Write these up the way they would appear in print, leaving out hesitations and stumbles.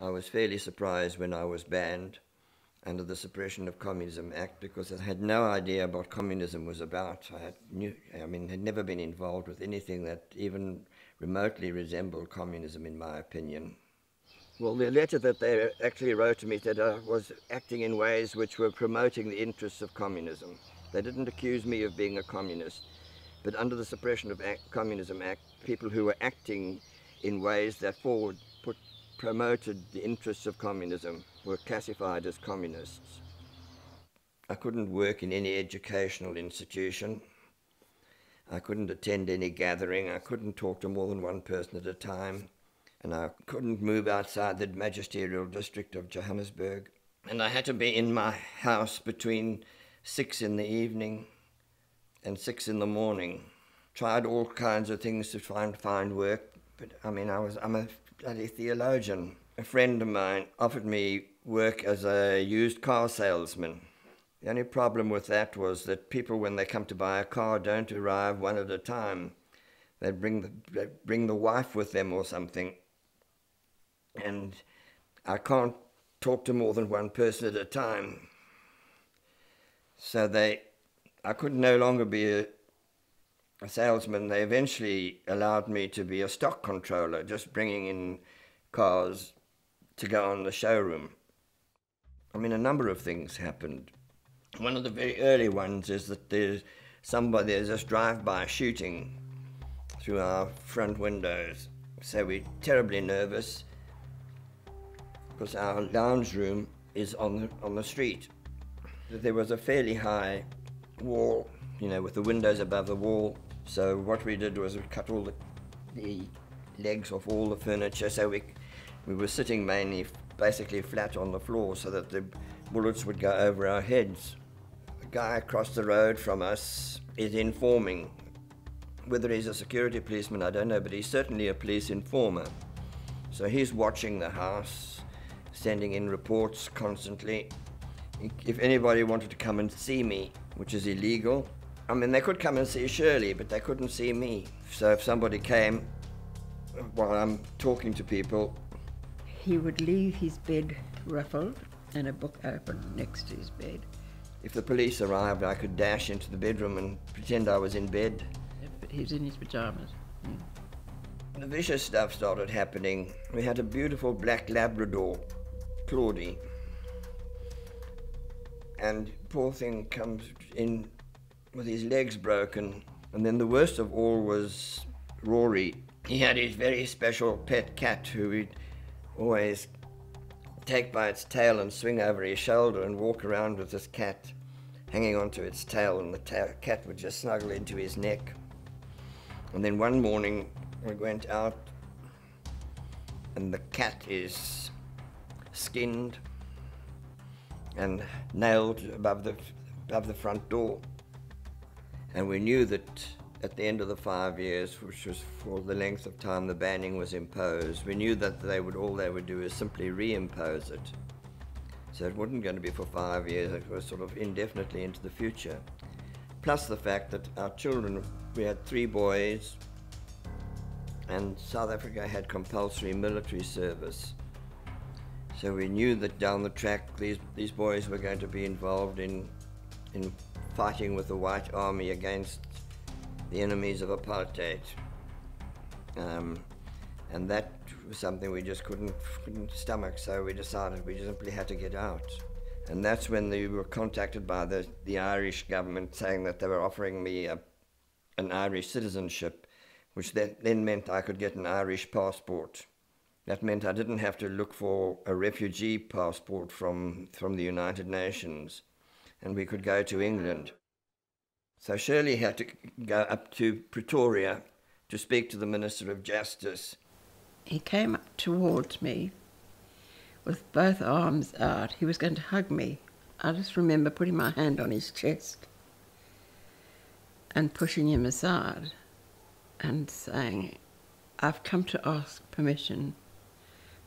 I was fairly surprised when I was banned under the Suppression of Communism Act, because I had no idea what communism was about. I had never been involved with anything that even remotely resembled communism, in my opinion. Well, the letter that they actually wrote to me said I was acting in ways which were promoting the interests of communism. They didn't accuse me of being a communist, but under the Suppression of Communism Act, people who were acting in ways that promoted the interests of communism were classified as communists. I couldn't work in any educational institution. I couldn't attend any gathering. I couldn't talk to more than one person at a time. And I couldn't move outside the magisterial district of Johannesburg. And I had to be in my house between 6 in the evening and 6 in the morning. Tried all kinds of things to try and find work, but I'm a bloody theologian. A friend of mine offered me work as a used car salesman. The only problem with that was that people, when they come to buy a car, don't arrive one at a time. They bring the wife with them or something. And I can't talk to more than one person at a time. So I could no longer be a salesman. They eventually allowed me to be a stock controller, just bringing in cars to go on the showroom. I mean, a number of things happened. One of the very early ones is that there's this drive-by shooting through our front windows. So we're terribly nervous because our lounge room is on the street. There was a fairly high wall, with the windows above the wall. So what we did was we cut all the legs off all the furniture, so we were sitting basically flat on the floor so that the bullets would go over our heads. The guy across the road from us is informing. Whether he's a security policeman, I don't know, but he's certainly a police informer. So he's watching the house, sending in reports constantly. If anybody wanted to come and see me, which is illegal, they could come and see Shirley, but they couldn't see me. So if somebody came while I'm talking to people... He would leave his bed ruffled and a book open next to his bed. If the police arrived, I could dash into the bedroom and pretend I was in bed. But he was in his pyjamas. The vicious stuff started happening. We had a beautiful black Labrador, Claudie. And poor thing comes in with his legs broken. And then the worst of all was Rory. He had his very special pet cat who he'd always take by its tail and swing over his shoulder and walk around with this cat hanging onto its tail, and the cat would just snuggle into his neck. And then one morning we went out and the cat is skinned and nailed above the front door. And we knew that at the end of the 5 years, which was for the length of time the banning was imposed, we knew that all they would do is simply reimpose it. So it wasn't going to be for 5 years, it was sort of indefinitely into the future. Plus the fact that our children, we had 3 boys, and South Africa had compulsory military service. So we knew that down the track these boys were going to be involved in fighting with the White Army against the enemies of apartheid. And that was something we just couldn't stomach, so we decided we simply had to get out. And that's when we were contacted by the Irish government saying that they were offering me an Irish citizenship, which then meant I could get an Irish passport. That meant I didn't have to look for a refugee passport from the United Nations, and we could go to England. So Shirley had to go up to Pretoria to speak to the Minister of Justice. He came up towards me with both arms out. He was going to hug me. I just remember putting my hand on his chest and pushing him aside and saying, "I've come to ask permission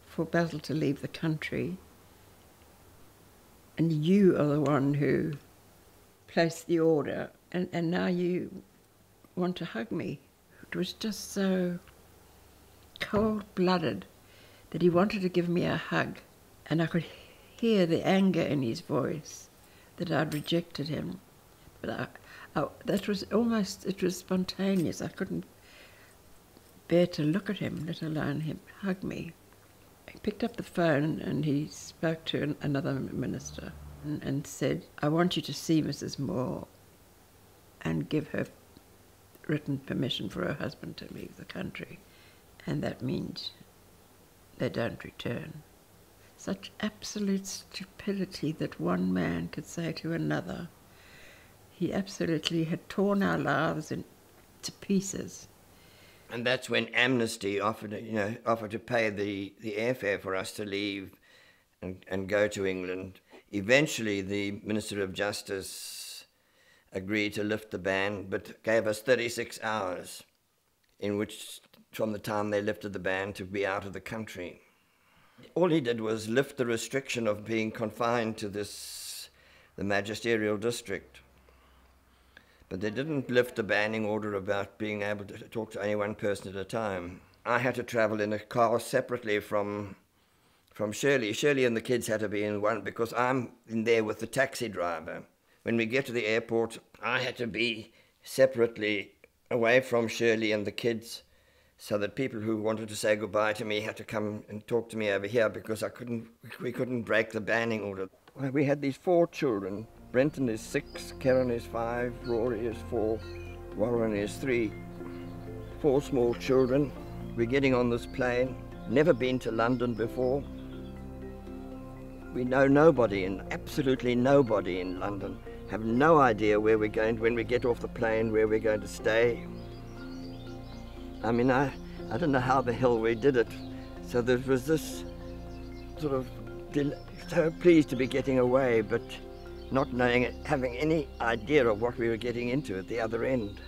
for Basil to leave the country, and you are the one who placed the order, and now you want to hug me." It was just so cold-blooded that he wanted to give me a hug, and I could hear the anger in his voice that I'd rejected him. But that was almost, it was spontaneous. I couldn't bear to look at him, let alone him hug me. He picked up the phone and he spoke to another minister and said, "I want you to see Mrs. Moore and give her written permission for her husband to leave the country, and that means they don't return." Such absolute stupidity that one man could say to another. He absolutely had torn our lives to pieces. And that's when Amnesty offered to pay the airfare for us to leave and go to England. Eventually, the Minister of Justice agreed to lift the ban, but gave us 36 hours in which, from the time they lifted the ban, to be out of the country. All he did was lift the restriction of being confined to the magisterial district. But they didn't lift the banning order about being able to talk to only one person at a time. I had to travel in a car separately from Shirley. Shirley and the kids had to be in one because I'm in there with the taxi driver. When we get to the airport, I had to be separately away from Shirley and the kids, so that people who wanted to say goodbye to me had to come and talk to me over here because we couldn't break the banning order. We had these 4 children. Brenton is 6, Karen is 5, Rory is 4, Warren is 3. 4 small children. We're getting on this plane, never been to London before. We know absolutely nobody in London. Have no idea where we're going when we get off the plane, where we're going to stay. I mean, I don't know how the hell we did it. So there was this sort of, so pleased to be getting away, but not having any idea of what we were getting into at the other end.